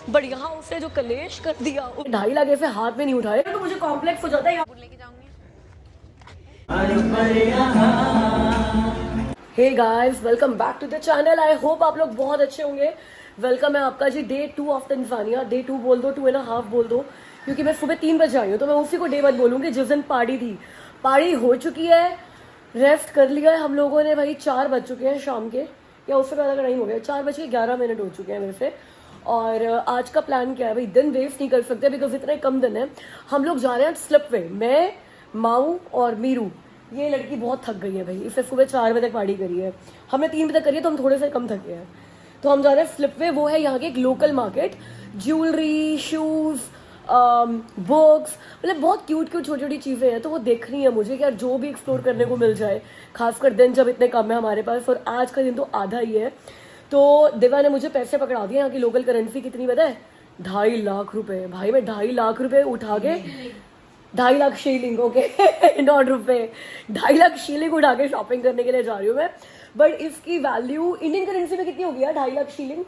But यहाँ उसने जो कलेश कर दिया, 2.5 लाख ऐसे हाथ में नहीं उठाए तो मुझे कॉम्प्लेक्स हो जाता है। लेके जाऊंगी। Hey guys, welcome back to the channel. I hope आप लोग बहुत अच्छे होंगे। वेलकम है आपका जी डे 2 ऑफ तंजानिया। डे 2 बोल दो, 2.5 बोल दो, क्योंकि मैं सुबह 3 बजे आई हूँ तो मैं उसी को डे 1 बोलूँगी। जिस दिन पार्टी थी, पार्टी हो चुकी है, रेस्ट कर लिया है हम लोगों ने भाई। 4 बज चुके हैं शाम के, या उससे पहले का टाइम हो गया, 4:11 हो चुके हैं मेरे से। और आज का प्लान क्या है भाई, दिन वेस्ट नहीं कर सकते बिकॉज इतने कम दिन है। हम लोग जा रहे हैं स्लिप वे, मैं, माऊ और मीरू। ये लड़की बहुत थक गई है भाई, इसे सुबह 4 बजे तक पार्टी करी है, हमने 3 बजे तक करी है तो हम थोड़े से कम थके हैं। तो हम जा रहे हैं स्लिप वे, वो है यहाँ की एक local market. Jewellery, shoes, books, मतलब बहुत क्यूट क्यूट छोटी छोटी चीज़ें हैं, तो वो देखनी है मुझे कि यार जो भी एक्सप्लोर करने को मिल जाए, खासकर दिन जब इतने कम है हमारे पास। और आज का दिन तो आधा ही है। तो दिव्या ने मुझे पैसे पकड़ा दिए। यहाँ की लोकल करेंसी कितनी पता है? 2.5 लाख रुपए भाई। मैं 2.5 लाख रुपए उठा के, 2.5 लाख शीलिंग, ओके नॉट रुपए, 2.5 लाख शीलिंग उठा के शॉपिंग करने के लिए जा रही हूँ मैं। बट इसकी वैल्यू इंडियन करेंसी में कितनी होगी यार? 2.5 लाख शीलिंग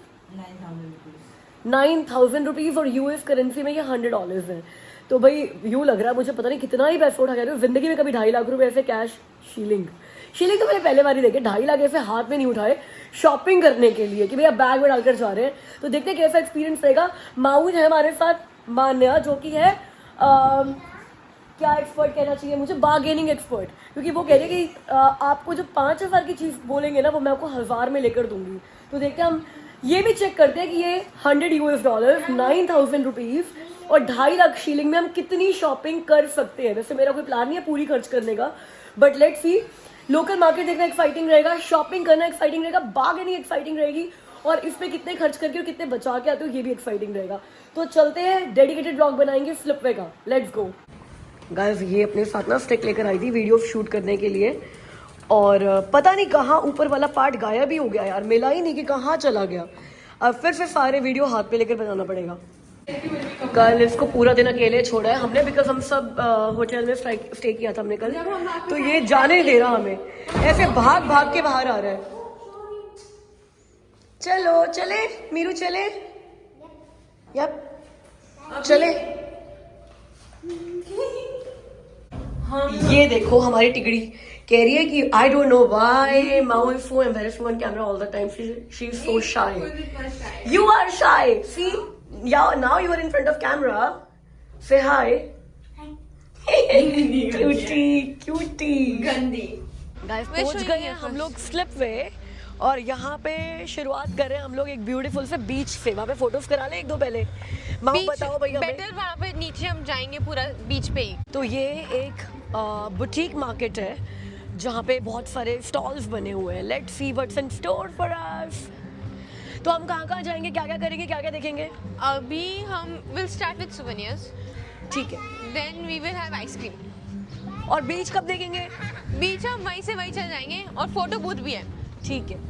9,000 रुपीज़, और यूएस करेंसी में ये $100 है। तो भाई यूँ लग रहा है मुझे, पता नहीं कितना ही पैसा उठा के, जिंदगी में कभी 2.5 लाख रुपए ऐसे कैश शीलिंग तो मैंने पहले बार ही देखे। 2.5 लाख ऐसे हाथ में नहीं उठाए शॉपिंग करने के लिए कि भैया बैग में डालकर जा रहे हैं। तो देखते हैं कैसा एक्सपीरियंस रहेगा। माउज है हमारे साथ, मान्या, जो कि है क्या एक्सपर्ट कहना चाहिए मुझे, बार्गेनिंग एक्सपर्ट, क्योंकि वो कह रही है कि आपको जो 5,000 की चीज़ बोलेंगे ना, वो मैं आपको 1,000 में लेकर दूंगी। तो देखते हैं, हम ये भी चेक करते हैं कि ये $100, 9,000 रुपीज़ और 2.5 लाख शीलिंग में हम कितनी शॉपिंग कर सकते हैं। वैसे मेरा कोई प्लान नहीं है पूरी खर्च करने का, but let's see. Local market देखना एक्साइटिंग रहेगा, शॉपिंग करना एक्साइटिंग रहेगा, बार्गेनिंग एक्साइटिंग रहेगी, और इसमें कितने खर्च करके और कितने बचा के आते हो ये भी एक्साइटिंग रहेगा। तो चलते हैं, डेडिकेटेड ब्लॉग बनाएंगे स्लिपवे का। Let's go guys. ये अपने साथ ना स्टिक लेकर आई थी वीडियो शूट करने के लिए, और पता नहीं कहाँ ऊपर वाला पार्ट गायब ही हो गया यार, मिला ही नहीं कि कहाँ चला गया। अब फिर से सारे वीडियो हाथ पे लेकर बनाना पड़ेगा। कल इसको पूरा दिन अकेले छोड़ा है हमने, बिकॉज हम सब होटल में स्टे किया था हमने कल, तो ये जाने नहीं दे रहा हमें, ऐसे भाग भाग के बाहर आ रहा है। चलो चले मीरू, चले यार, चले। ये देखो हमारी टिकड़ी कह रही है कि I don't know why Mau is so embarrassed on camera all the time, she is so shy. You are shy, see now you are in front of camera, say hi. cutie गंदी। Guys पहुंच गए हैं हम लोग slip वे, और यहाँ पे शुरुआत कर रहे हैं हम लोग एक ब्यूटीफुल से बीच से। वहाँ पे फोटोज करा ले एक दो पहले। माँ बताओ भैया, बेटर वहाँ पे नीचे हम जाएंगे पूरा बीच पे ही। तो ये एक बुटीक मार्केट है जहाँ पे बहुत सारे स्टॉल्स बने हुए हैं। Let's see what's in store for us. तो हम कहाँ कहाँ जाएंगे, क्या क्या करेंगे, क्या क्या देखेंगे? अभी हम विल स्टार्ट विद सोवेनियर्स, ठीक है, then we will have ice cream. और बीच कब देखेंगे? बीच हम वहीं से वहीं चल जाएंगे, और फोटो बूथ भी है। ठीक है।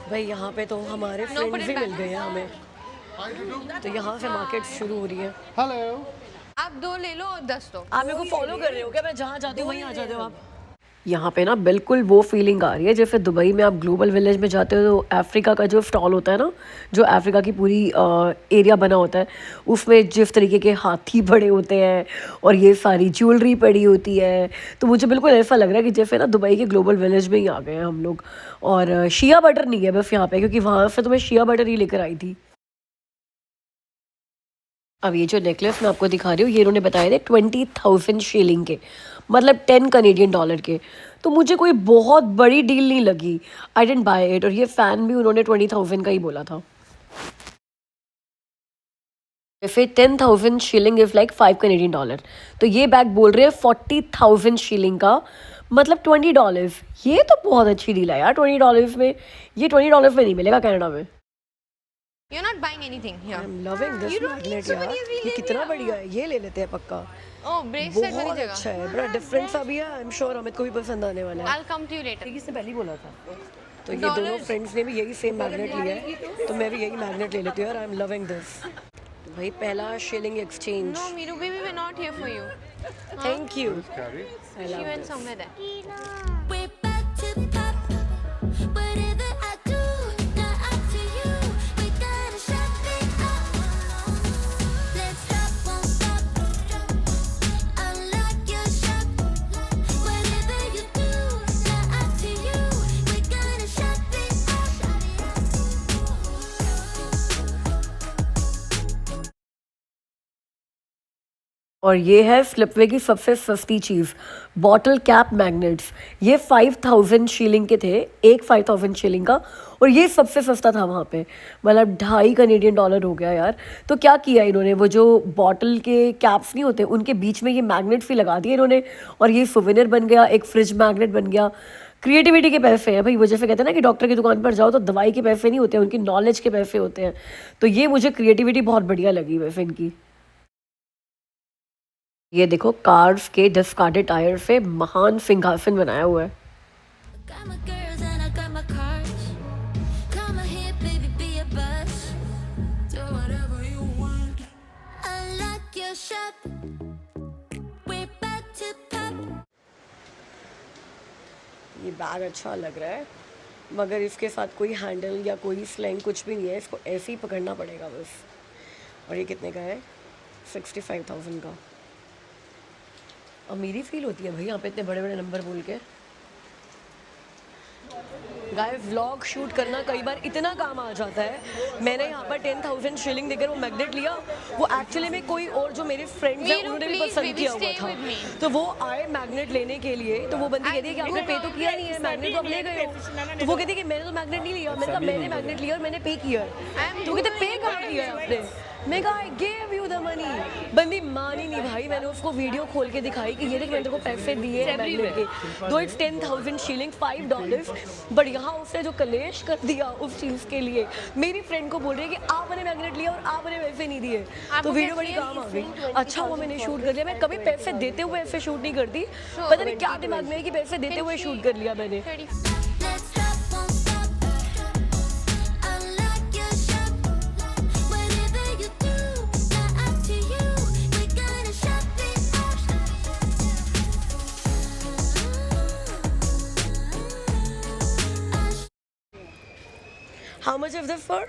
भाई यहाँ पे तो हमारे फ्रेंड्स भी मिल गए हैं हमें, तो यहाँ से मार्केट शुरू हो रही है। हेलो, आप 2 ले लो और 10 दो। आप मेरे को फॉलो कर रहे हो क्या? मैं जहाँ जाती हूँ वहीं आ जाते हो आप। यहाँ पे ना बिल्कुल वो फीलिंग आ रही है जैसे दुबई में आप ग्लोबल विलेज में जाते हो तो अफ्रीका का जो स्टॉल होता है ना, जो अफ्रीका की पूरी एरिया बना होता है, उसमें जिस तरीके के हाथी बड़े होते हैं और ये सारी ज्वेलरी पड़ी होती है, तो मुझे बिल्कुल ऐसा लग रहा है कि जैसे ना दुबई के ग्लोबल विलेज में ही आ गए हैं हम लोग। और शिया बटर नहीं है बस यहाँ पे, क्योंकि वहाँ से तो मैं शिया बटर ही लेकर आई थी। अब ये जो नेकलेस मैं आपको दिखा रही हूँ, ये इन्होंने बताए थे 20,000 शीलिंग के, मतलब 10 कनेडियन डॉलर के। तो मुझे कोई बहुत बड़ी डील नहीं लगी, आई डेंट बाय इट। और ये फ़ैन भी उन्होंने 20,000 का ही बोला था। फिर 10,000 shilling is like 5 Canadian dollar, तो ये बैग बोल रहे हैं 40,000 शीलिंग का, मतलब $20। ये तो बहुत अच्छी डील है यार $20 में। ये $20 में नहीं मिलेगा कनाडा में। You're not buying anything here. I'm loving this magnet यार, ये कितना बढ़िया है, ये ले लेते हैं पक्का। Oh, bracelet वाली बहुत जगह। अच्छा है, बड़ा डिफरेंट सा भी है। आई एम श्योर अमित को भी पसंद आने वाला है। I'll come to you later. किसने पहले ही बोला था? तो ये दोनों फ्रेंड्स ने भी यही सेम मैग्नेट लिया है, तो मैं भी यही मैग्नेट ले लेती हूँ यार। I am loving this. भाई पहला shilling exchange. No, Miru baby, we're not here for you. Thank you. She went somewhere there. We're back to pop. Whatever I do, not up to you. We gotta shut it up. Let's stop, won't stop. Unlock your shop. Whatever you do, not up to you. We gotta shut it up. और ये है slipway की सबसे सस्ती चीज़, bottle cap magnets. ये 5000 shilling के थे, एक 5000 शीलिंग का, और ये सबसे सस्ता था वहाँ पे, मतलब 2.5 कनेडियन डॉलर हो गया यार। तो क्या किया इन्होंने, वो जो बॉटल के कैप्स नहीं होते उनके बीच में ये मैग्नेट्स भी लगा दिए इन्होंने, और ये सुवेनियर बन गया, एक फ्रिज मैग्नेट बन गया। क्रिएटिविटी के पैसे हैं भाई। वो जैसे कहते हैं ना कि डॉक्टर की दुकान पर जाओ तो दवाई के पैसे नहीं होते, उनकी नॉलेज के पैसे होते हैं। तो ये मुझे क्रिएटिविटी बहुत बढ़िया लगी वैसे इनकी। ये देखो, कार्स के डिस्कार्डेड टायर से महान सिंहासन बनाया हुआ है। Got my girls and I got my cars. Come on here, baby, be a buzz. Do whatever you want. Unlock your shop. We're back to pop. ये बैग अच्छा लग रहा है, मगर इसके साथ कोई हैंडल या कोई स्लैंग कुछ भी नहीं है, इसको ऐसे ही पकड़ना पड़ेगा बस। और ये कितने का है? 65,000 का। अमीरी फील होती है भाई यहाँ पे इतने बड़े बड़े नंबर बोल के। गाइस, व्लॉग शूट करना कई बार इतना काम आ जाता है। मैंने यहाँ पर 10,000 शीलिंग देकर वो मैग्नेट लिया, वो एक्चुअली में कोई और जो मेरे फ्रेंड्स हैं उन्होंने भी पसंद किया हुआ था। तो वो आए मैग्नेट लेने के लिए, तो वो बंदी कहती है कि आपने पे तो किया नहीं है, मैग्नेट तो आप ले गए हो। तो वो कहती है कि मैंने तो मैग्नेट नहीं लिया। मैंने कहा मैंने मैग्नेट लिया और मैंने पे किया। तो कहते पे कहाँ किया है आपने? मैं कहा I gave you the money. बंदी मानी नहीं भाई। मैंने उसको वीडियो खोल के दिखाई कि ये देख मैंने तेरे को पैसे दिए हैं मैग्नेट के, दो इट्स 10,000 शीलिंग, $5, बट यहाँ उसने जो कलेश कर दिया उस चीज़ के लिए। मेरी फ्रेंड को बोल रही है कि आपने मैग्नेट लिया और आपने पैसे नहीं दिए। तो वीडियो बड़ी काम आ गई। अच्छा वो मैंने शूट कर लिया। मैं कभी पैसे देते हुए ऐसे शूट नहीं करती, पता नहीं क्या दिमाग में है कि पैसे देते हुए शूट कर लिया मैंने। Let's stop, won't stop. Unlock your shop. Whatever you do, not up to you. We gotta shut it up. How much is this for?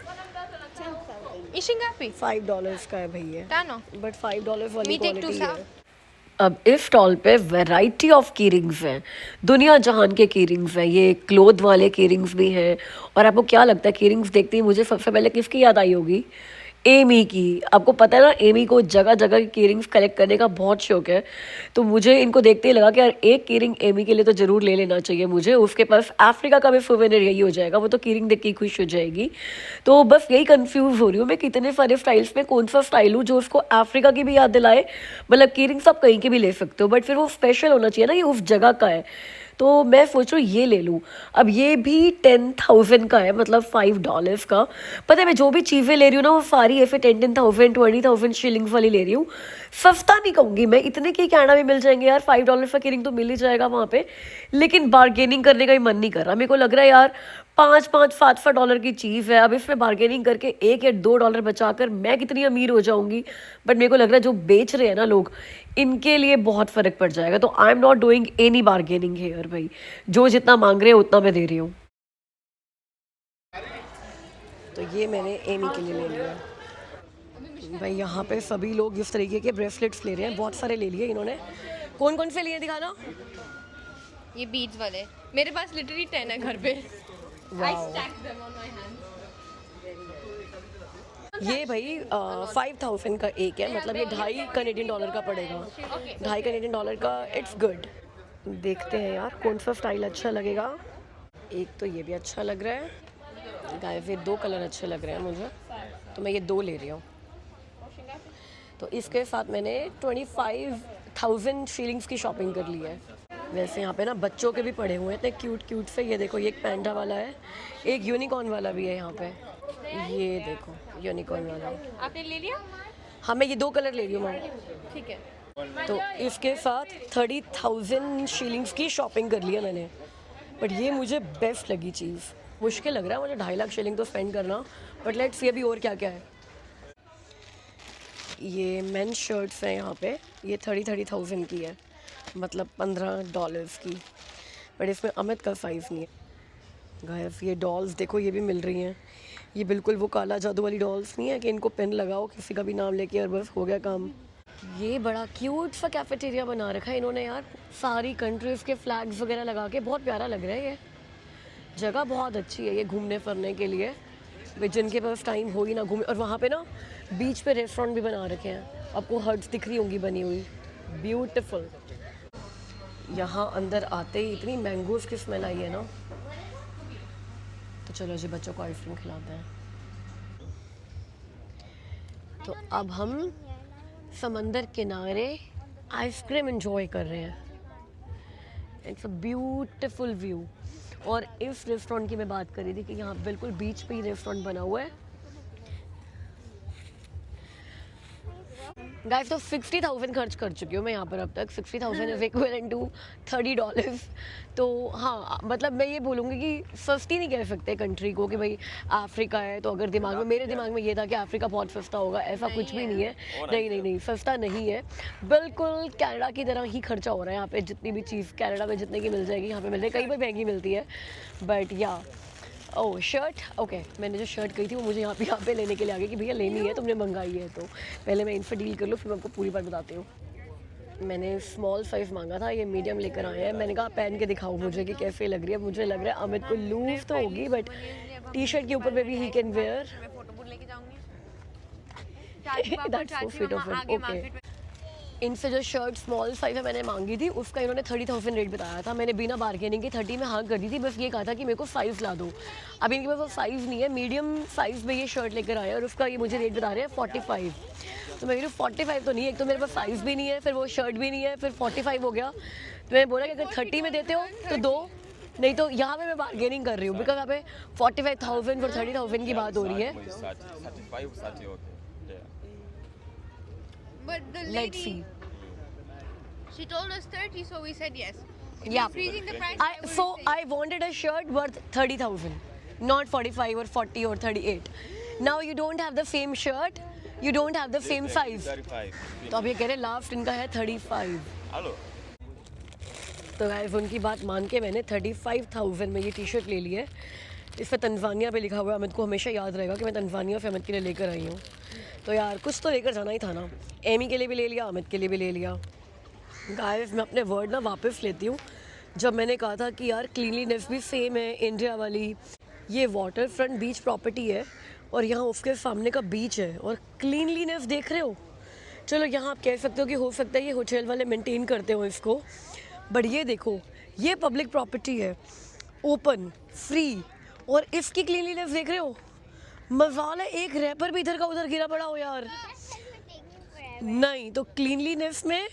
Ishingapi. $5 का है भैया, Tano. बट $5 वाली We take क्वालिटी 2 है। अब इस स्टॉल पे variety of की rings हैं, दुनिया जहान के की रिंग्स हैं। ये क्लोथ वाले की रिंग्स भी हैं। और आपको क्या लगता है की रिंग्स देखते ही मुझे सबसे पहले किसकी याद आई होगी? एमी की। आपको पता है ना, एमी को जगह जगह की रिंग्स कलेक्ट करने का बहुत शौक है। तो मुझे इनको देखते ही लगा कि यार एक की रिंग एमी के लिए तो ज़रूर ले लेना चाहिए मुझे। उसके पास अफ्रीका का भी सुवेनियर यही हो जाएगा, वो तो की रिंग देख के खुश हो जाएगी। तो बस यही कंफ्यूज हो रही हूँ मैं, कितने सारे स्टाइल्स में कौन सा स्टाइल लूँ जो उसको अफ्रीका की भी याद दिलाए। मतलब की रिंग्स आप कहीं की भी ले सकते हो, बट फिर वो स्पेशल होना चाहिए ना, ये उस जगह का है। तो मैं सोच रही हूँ ये ले लूँ। अब ये भी 10,000 का है, मतलब $5 का। पता है मैं जो भी चीज़ें ले रही हूँ ना वो सारी ऐसे 10,000 20,000 शीलिंग्स वाली ले रही हूँ। सस्ता नहीं कहूँगी मैं, इतने के कहना भी मिल जाएंगे यार। $5 का किरिंग तो मिल ही जाएगा वहाँ पे, लेकिन बार्गेनिंग करने का ही मन नहीं कर रहा। मेरे को लग रहा है यार 5-5 $7 की चीज़ है, अब इसमें बार्गेनिंग करके $1 या $2 बचाकर मैं कितनी अमीर हो जाऊँगी। बट मेरे को लग रहा है जो बेच रहे हैं ना लोग, इनके लिए बहुत फ़र्क पड़ जाएगा। तो I am not doing any bargaining here भाई, जो जितना मांग रहे हैं उतना मैं दे रही हूँ। तो ये मैंने एमी के लिए ले लिया भाई। यहाँ पे सभी लोग इस तरीके के ब्रेसलेट्स ले रहे हैं, बहुत सारे ले लिए इन्होंने। कौन कौन से लिए दिखाना? ये बीड्स वाले मेरे पास लिटरली 10 है घर पे। I stacked them on my hand. ये भाई 5,000 का एक है, मतलब ये $2.5 कनेडियन डॉलर का पड़ेगा। $2.5 कनेडियन डॉलर का, इट्स गुड। देखते हैं यार कौन सा स्टाइल अच्छा लगेगा। एक तो ये भी अच्छा लग रहा है गाइस, ये 2 कलर अच्छे लग रहे हैं मुझे, तो मैं ये 2 ले रही हूँ। तो इसके साथ मैंने 25,000 शीलिंग्स की शॉपिंग कर ली है। वैसे यहाँ पे ना बच्चों के भी पड़े हुए हैं इतने क्यूट क्यूट से। ये देखो, ये एक पैंडा वाला है, एक यूनिकॉर्न वाला भी है यहाँ पे। ये देखो यूनिकॉर्न वाला। आपने ले लिया? हाँ मैं ये 2 कलर ले रही हूँ मैं। ठीक है। तो इसके साथ 30,000 शीलिंग्स की शॉपिंग कर लिया मैंने। बट ये मुझे बेस्ट लगी चीज़। मुश्किल लग रहा है मुझे 2.5 लाख शिलिंग तो स्पेंड करना, बट लेट्स सी अभी और क्या क्या है। ये मेंस शर्ट्स हैं यहाँ पे, ये 30,000 की है, मतलब $15 की, बट इसमें अमित का साइज़ नहीं है। गाइस ये डॉल्स देखो, ये भी मिल रही हैं। ये बिल्कुल वो काला जादू वाली डॉल्स नहीं है कि इनको पेन लगाओ किसी का भी नाम लेके और बस हो गया काम। ये बड़ा क्यूट सा कैफेटेरिया बना रखा है इन्होंने यार, सारी कंट्रीज़ के फ्लैग्स वगैरह लगा के, बहुत प्यारा लग रहा है। ये जगह बहुत अच्छी है ये घूमने फिरने के लिए, वे जिनके पास टाइम हो ही ना घूमे। और वहाँ पे ना बीच पे रेस्टोरेंट भी बना रखे हैं, आपको हट्स दिख रही होंगी बनी हुई, ब्यूटीफुल। यहाँ अंदर आते ही इतनी मैंगोज़ की स्मेल आई है ना, तो चलो जी बच्चों को आइसक्रीम खिलाते हैं। तो अब हम समंदर किनारे आइसक्रीम एंजॉय कर रहे हैं। It's a beautiful view. और इस रेस्टोरेंट की मैं बात कर रही थी कि यहाँ बिल्कुल बीच पे ही रेस्टोरेंट बना हुआ है। गाइस तो 60,000 खर्च कर चुकी हूँ मैं यहाँ पर अब तक। 60,000 इज इक्विवेलेंट टू $30। तो हाँ, मतलब मैं ये बोलूँगी कि सस्ती नहीं कह सकते कंट्री को कि भाई अफ्रीका है, तो अगर दिमाग में, मेरे दिमाग में ये था कि अफ्रीका बहुत सस्ता होगा, ऐसा कुछ भी नहीं है। नहीं, सस्ता नहीं है, बिल्कुल कनाडा की तरह ही खर्चा हो रहा है यहाँ पे। जितनी भी चीज़ कनाडा में जितने की मिल जाएगी यहाँ पे मिल जाएगी, कहीं पर महंगी मिलती है, बट या ओह शर्ट, ओके मैंने जो शर्ट कही थी वो मुझे यहाँ पे लेने के लिए आ गई कि भैया लेनी है, तुमने मंगाई है। तो पहले मैं इनसे डील कर लूँ, फिर मैं आपको पूरी बात बताती हूँ। मैंने स्मॉल साइज़ मांगा था, ये मीडियम लेकर आए हैं। मैंने कहा पहन के दिखाओ मुझे कि कैसे लग रही है। मुझे लग रहा है अमित को लूज तो होगी, बट टी शर्ट के ऊपर में भी he can wear. That's so sweet of him. Okay, इनसे जो शर्ट स्मॉल साइज़ है मैंने मांगी थी, उसका इन्होंने 30,000 रेट बताया था। मैंने बिना बार्गेनिंग के 30 में हाँ कर दी थी, बस ये कहा था कि मेरे को साइज़ ला दो। अब इनके पास वो साइज़ नहीं है, मीडियम साइज़ में ये शर्ट लेकर आए और उसका ये मुझे रेट बता रहे हैं 45। तो मैं 45 तो नहीं है, एक तो मेरे पास साइज़ भी नहीं है, फिर वो शर्ट भी नहीं है, फिर 45 हो गया। तो मैं बोला कि अगर 30 में देते हो तो दो, नहीं तो यहाँ पे मैं बार्गेनिंग कर रही हूँ, बिकॉज यहाँ पे 45,000 और 30,000 की बात हो रही है। But the Let's lady, see. she told us 30, so we said yes. If Yeah. increasing the price, So I wanted a shirt worth 30,000, not 45 or 40 or 38. Now you don't have the same shirt, you don't have the same size. तो अब ये कह रहे last इनका है 35। तो guys उनकी बात मान के मैंने 35,000 में ये टी शर्ट ले ली है। इस पर तंजानिया पे लिखा हुआ है। अमित को हमेशा याद रहेगा कि मैं तंजानिया से अमित के लिए लेकर आई हूँ। तो यार कुछ तो लेकर जाना ही था ना, एमी के लिए भी ले लिया, अमित के लिए भी ले लिया। गाइस मैं अपने वर्ड ना वापस लेती हूँ। जब मैंने कहा था कि यार क्लीनलीनेस भी सेम है इंडिया वाली, ये वाटर फ्रंट बीच प्रॉपर्टी है और यहाँ उसके सामने का बीच है और क्लीनलीनेस देख रहे हो। चलो यहाँ आप कह सकते हो कि हो सकता है ये होटल वाले मेंटेन करते हो इसको, बट ये देखो ये पब्लिक प्रॉपर्टी है, ओपन फ्री, और इसकी क्लीनलीनेस देख रहे हो। मजाल है एक रैपर भी इधर का उधर गिरा पड़ा हो यार। नहीं तो क्लीनलीनेस में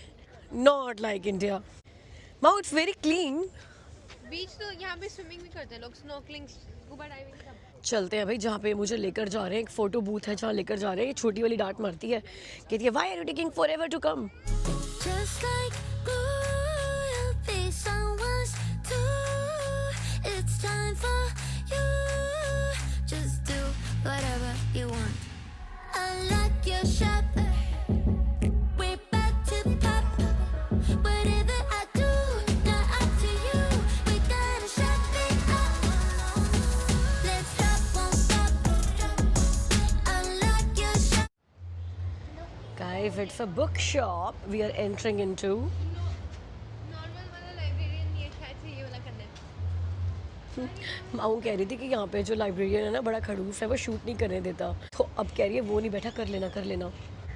not like India. Now it's very clean. Beach तो यहाँ पे स्विमिंग भी करते हैं लोग, स्नॉर्कलिंग, स्कूबा डाइविंग सब। चलते हैं भाई जहाँ पे मुझे लेकर जा रहे हैं, एक फ़ोटो बूथ है जहाँ लेकर जा रहे हैं। ये छोटी वाली डांट मारती है, कहती है why are you taking forever to come. Just like glue, you'll be someone's too. It's time for you. Just do whatever you want. I like your shop. We're back to pop. Whatever I do, not up to you. We gotta shop it up. Let's stop, won't stop. I like your shop. Guys, it's a bookshop we are entering into. Normal वाला librarian ये शायद से ये वाला करना है। माऊ कह रही थी कि यहाँ पे जो लाइब्रेरियन है ना बड़ा खड़ूस है, वो शूट नहीं करने देता। तो अब कह रही है वो नहीं बैठा, कर लेना।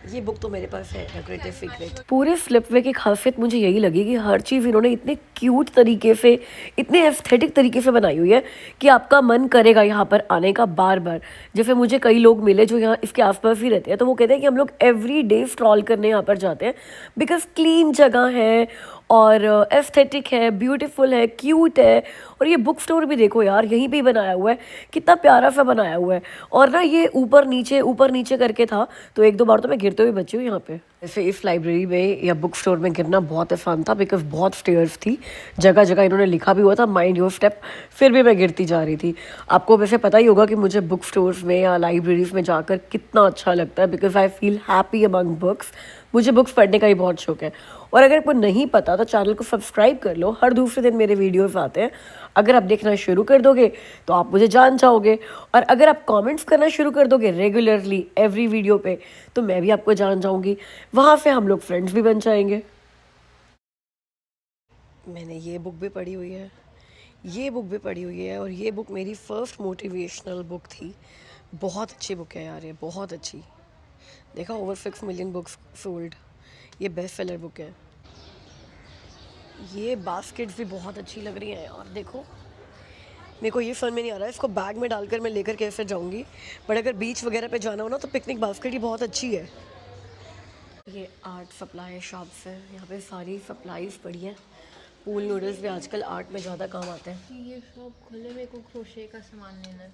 ये बुक तो मेरे पास है, द ग्रेटेस्ट सीक्रेट। पूरे स्लिपवे की खासियत मुझे यही लगी कि हर चीज़ इन्होंने इतने क्यूट तरीके से, इतने एस्थेटिक तरीके से बनाई हुई है कि आपका मन करेगा यहाँ पर आने का बार बार। जैसे मुझे कई लोग मिले जो यहाँ इसके आसपास ही रहते हैं, तो वो कहते हैं कि हम लोग एवरी डे स्ट्रॉल करने यहाँ पर जाते हैं बिकॉज क्लीन जगह है और एस्थेटिक है, ब्यूटीफुल है, क्यूट है। और ये बुक स्टोर भी देखो यार, यहीं पे ही बनाया हुआ है, कितना प्यारा सा बनाया हुआ है। और ना ये ऊपर नीचे करके था, तो एक दो बार तो मैं गिरते हुए बची हूँ यहाँ पे। वैसे इस लाइब्रेरी में या बुक स्टोर में गिरना बहुत आसान था, बिकॉज बहुत स्टेयर्स थी, जगह जगह इन्होंने लिखा भी हुआ था माइंड योर स्टेप, फिर भी मैं गिरती जा रही थी। आपको वैसे पता ही होगा कि मुझे बुक स्टोर्स में या लाइब्रेरीज में जाकर कितना अच्छा लगता है, because I feel happy among books. मुझे बुक्स पढ़ने का ही बहुत शौक है। और अगर आपको नहीं पता तो चैनल को सब्सक्राइब कर लो, हर दूसरे दिन मेरे वीडियोस आते हैं। अगर आप देखना शुरू कर दोगे तो आप मुझे जान जाओगे, और अगर आप कमेंट्स करना शुरू कर दोगे रेगुलरली एवरी वीडियो पे, तो मैं भी आपको जान जाऊंगी। वहाँ से हम लोग फ्रेंड्स भी बन जाएंगे। मैंने ये बुक भी पढ़ी हुई है, ये बुक भी पढ़ी हुई है, और ये बुक मेरी फर्स्ट मोटिवेशनल बुक थी। बहुत अच्छी बुक है यार, ये बहुत अच्छी। देखा, ओवर 6 मिलियन बुक्स सोल्ड, ये बेस्ट सेलर बुक है। ये बास्केट्स भी बहुत अच्छी लग रही हैं यार, देखो। मेरे को ये समझ में नहीं आ रहा है इसको बैग में डालकर मैं लेकर कैसे जाऊंगी, बट अगर बीच वगैरह पे जाना हो ना तो पिकनिक बास्केट ही बहुत अच्छी है। ये आर्ट सप्लाई शॉप्स है, यहाँ पे सारी सप्लाईज पड़ी हैं। पूल नूडल्स भी आजकल आर्ट में ज़्यादा काम आते हैं। ये शॉप खुले, मेरे को क्रोशे का सामान लेना है।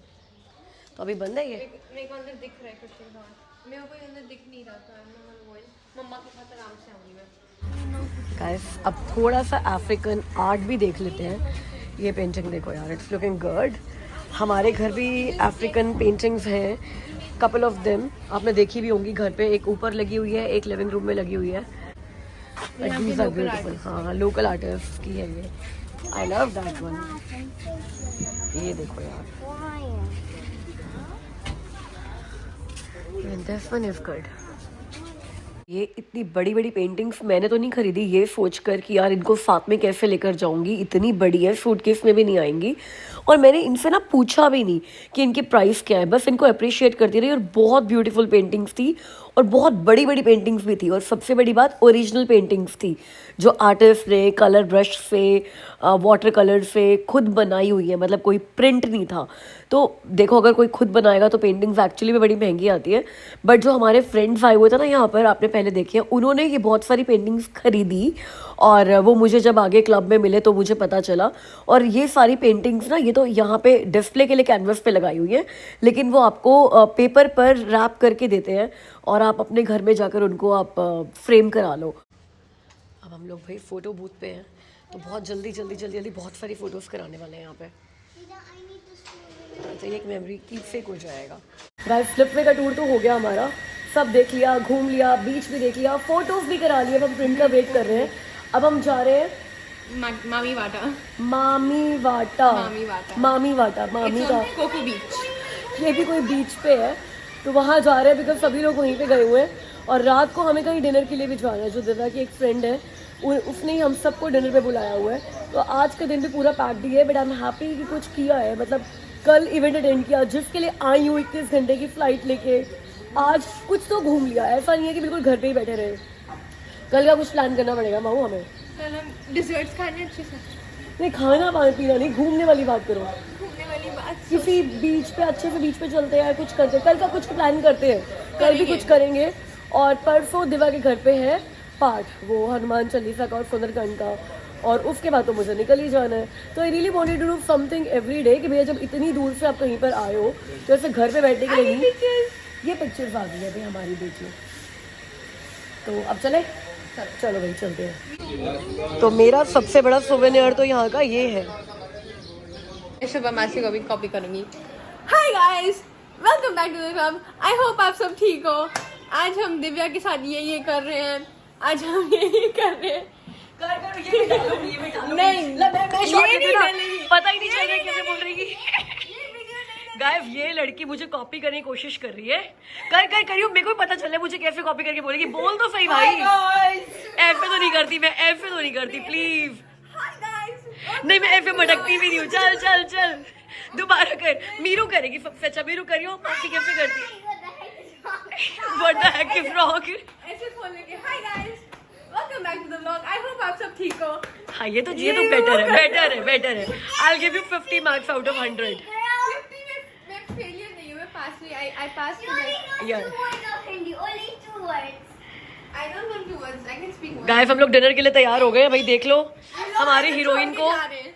तो अभी बंद है ये? मेरे को अंदर दिख रहा है क्रोशे का सामान, मेरे को अंदर दिख नहीं रहा था। मम्मा के साथ आराम से आऊँगी मैं। गाइस, अब थोड़ा सा अफ्रीकन आर्ट भी देख लेते हैं। ये पेंटिंग देखो यार, इट्स लुकिंग गुड। हमारे घर भी अफ्रीकन पेंटिंग्स हैं, कपल ऑफ देम। आपने देखी भी होंगी घर पे, एक ऊपर लगी हुई है, एक लिविंग रूम में लगी हुई है। These are beautiful. हाँ, लोकल आर्टिस्ट की है ये। I love that one. ये देखो यार, दिस वन इज गुड। ये इतनी बड़ी बड़ी पेंटिंग्स मैंने तो नहीं खरीदी ये सोचकर कि यार इनको साथ में कैसे लेकर जाऊंगी, इतनी बड़ी है, सूटकेस में भी नहीं आएंगी। और मैंने इनसे ना पूछा भी नहीं कि इनकी प्राइस क्या है, बस इनको अप्रिशिएट करती रही। और बहुत ब्यूटीफुल पेंटिंग्स थी, और बहुत बड़ी बड़ी पेंटिंग्स भी थी, और सबसे बड़ी बात ओरिजिनल पेंटिंग्स थी, जो आर्टिस्ट ने कलर ब्रश से, वाटर कलर से खुद बनाई हुई है, मतलब कोई प्रिंट नहीं था। तो देखो, अगर कोई खुद बनाएगा तो पेंटिंग्स एक्चुअली में बड़ी महंगी आती है। बट जो हमारे फ्रेंड्स आए हुए थे ना यहाँ पर, आपने पहले देखी है, उन्होंने ये बहुत सारी पेंटिंग्स खरीदी, और वो मुझे जब आगे क्लब में मिले तो मुझे पता चला। और ये सारी पेंटिंग्स ना, ये तो यहाँ पे डिस्प्ले के लिए कैनवस पे लगाई हुई है, लेकिन वो आपको पेपर पर रैप करके देते हैं, और आप अपने घर में जाकर उनको आप फ्रेम करा लो। अब हम लोग भाई फ़ोटो बूथ पे हैं, तो बहुत जल्दी बहुत सारी फ़ोटोज़ कराने वाले हैं यहाँ पे, तो ये एक मेमोरी की फेक हो जाएगा। गाइस, स्लिपवे का टूर तो हो गया हमारा, सब देख लिया, घूम लिया, बीच भी देख लिया, फोटोज भी करा लिए। अब हम प्रिंट का वेट कर रहे हैं। अब हम जा रहे हैं मामी वाटा का कोको बीच। ये भी कोई बीच पे है, तो वहाँ जा रहे हैं, बिकॉज सभी लोग वहीं पे गए हुए हैं। और रात को हमें कहीं डिनर के लिए भी जाना है। जो दिव्या की एक फ्रेंड है, उसने ही हम सबको डिनर पे बुलाया हुआ है। तो आज का दिन भी पूरा पैक्ड ही है, बट आई एम हैप्पी कि कुछ किया है। मतलब कल इवेंट अटेंड किया, जिसके लिए आई हूँ 21 घंटे की फ़्लाइट लेके, आज कुछ तो घूम लिया। ऐसा नहीं है कि बिल्कुल घर पे ही बैठे रहे। कल का कुछ प्लान करना पड़ेगा माऊ हमें। कल हम डिजर्ट्स खाने अच्छे से, नहीं खाना पानी पीना नहीं, घूमने वाली बात करो। घूमने वाली बात, किसी बीच पे अच्छे से बीच पे चलते हैं, कुछ करते हैं। कल का कुछ प्लान करते हैं, कल भी कुछ करेंगे। और परसों दिवा के घर पे है पाठ, वो हनुमान चालीसा का और सुंदरकांड का, और उसके बाद तो मुझे निकल ही जाना है। तो I really wanted to do something every day, कि भैया जब इतनी दूर से आप कहीं पर आए हो तो ऐसे घर पे बैठने के लिए नहीं। ये पिक्चर्स आ गई है भाई हमारी, देखिए। तो अब चले, चलो भाई चलते हैं। तो मेरा सबसे बड़ा सोवेनियर तो यहाँ का ये है। शुभ मासी को भी कॉपी करूंगी। Hi guys, welcome back to the club. I hope आप सब ठीक हो। आज हम दिव्या के साथ ये कर रहे हैं, आज हम ये कर रहे हैं। नहीं, पता ही नहीं चल रहा कैसे बोल रही है। गाइस, ये लड़की मुझे कॉपी करने की कोशिश कर रही है। करियो, मेरे को पता चले मुझे कैसे कॉपी करके बोलेगी। बोल तो सही भाई। ऐसे तो नहीं करती मैं, ऐसे तो नहीं करती, प्लीज। नहीं, मैं ऐसे भटकती भी नहीं हूँ। चल दोबारा कर। मीरू करेगी सबसे अच्छा। मीरू करियो, मासी कैसे करती है। What the heck is wrong? ऐसे बोलेंगे, hi guys, welcome back to the vlog. I hope आप सब ठीक हो। हाँ, ये तो बेटर है। I'll give you 50 marks out of 100. 50 में फेलियर नहीं हूँ, मैं पास हुई। आई पास to Only two words of Hindi, only 2 words. I don't want to watch. I can speak. Guys हम लोग डिनर के लिए तैयार हो गए हैं भाई, देख लो हमारी हीरोइन को। जा रहे हैं।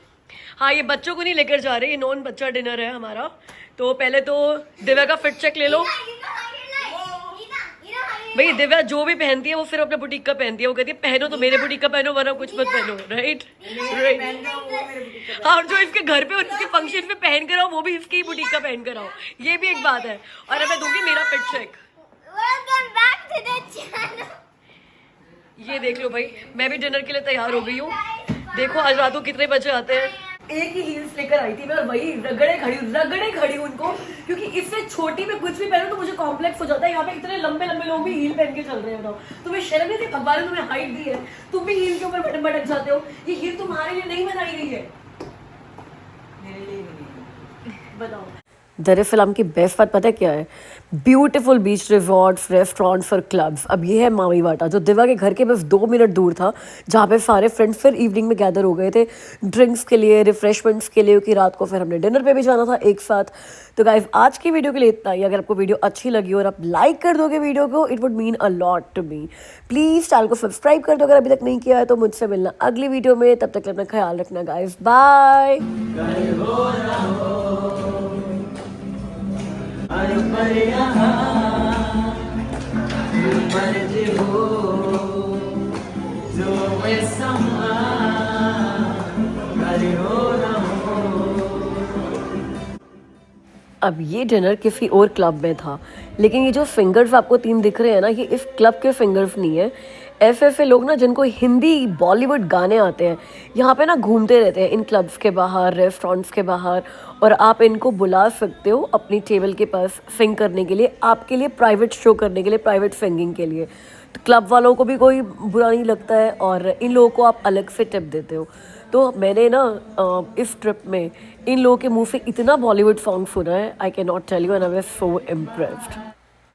हाँ ये बच्चों को नहीं लेकर जा रहे, ये नॉन बच्चा डिनर है हमारा। तो पहले तो दिव्या का फिट चेक ले लो भाई। दिव्या जो भी पहनती है वो फिर अपने बुटीक का पहनती है, वो कहती है पहनो तो मेरे बुटीक का पहनो वरना कुछ मत पहनो, राइट राइट। हाँ और जो इसके घर पे और इसके फंक्शन पे पहन कर आओ वो भी इसकी बुटीक का पहन कर आओ, ये भी एक बात है। और अब मैं दूंगी मेरा fit check. Welcome back to the channel. ये देख लो भाई, मैं भी डिनर के लिए तैयार हो गई हूँ। देखो आज रात को कितने बजे आते हैं। एक ही हील्स लेकर आई थी मैं और वही रगड़े खड़ी हूँ उनको, क्योंकि इससे छोटी में कुछ भी पहनो तो मुझे कॉम्प्लेक्स हो जाता है। यहाँ पे इतने लंबे लंबे लोग भी हील पहन के चल रहे हैं, बताओ तुम्हें शर्म नहीं थी? भगवान ने तुम्हें हाइट दी है, तुम भी हील के ऊपर बटन भटक जाते हो। ये हील तुम्हारे लिए नहीं बनाई गई है, मेरे लिए बनी है। बताओ दर फिल्म की बेस्ट बात पता है क्या है? ब्यूटीफुल बीच रिजॉर्ट्स, रेस्टोरेंट्स और क्लब्स। अब ये है मावी वाटा, जो दिव्या के घर के बस 2 मिनट दूर था, जहाँ पे सारे फ्रेंड्स फिर इवनिंग में गैदर हो गए थे ड्रिंक्स के लिए, रिफ्रेशमेंट्स के लिए, क्योंकि रात को फिर हमने डिनर पे भी जाना था एक साथ। तो गाइस आज की वीडियो के लिए इतना ही। अगर आपको वीडियो अच्छी लगी और आप लाइक कर दोगे वीडियो को, it would mean a lot to me. Please channel को सब्सक्राइब कर दो अगर अभी तक नहीं किया है तो। मुझसे मिलना अगली वीडियो में, तब तक अपना ख्याल रखना गाइस, बाय। अब ये डिनर किसी और क्लब में था, लेकिन ये जो फिंगर्स आपको 3 दिख रहे हैं ना, ये इस क्लब के फिंगर्स नहीं है। ऐसे लोग ना जिनको हिंदी बॉलीवुड गाने आते हैं, यहाँ पे ना घूमते रहते हैं इन क्लब्स के बाहर, रेस्टोरेंट्स के बाहर, और आप इनको बुला सकते हो अपनी टेबल के पास सिंग करने के लिए, आपके लिए प्राइवेट शो करने के लिए, प्राइवेट सिंगिंग के लिए। तो क्लब वालों को भी कोई बुरा नहीं लगता है और इन लोगों को आप अलग से टिप देते हो। तो मैंने ना इस ट्रिप में इन लोगों के मुंह से इतना बॉलीवुड सॉन्ग सुना है, I can not tell you, and I was so impressed.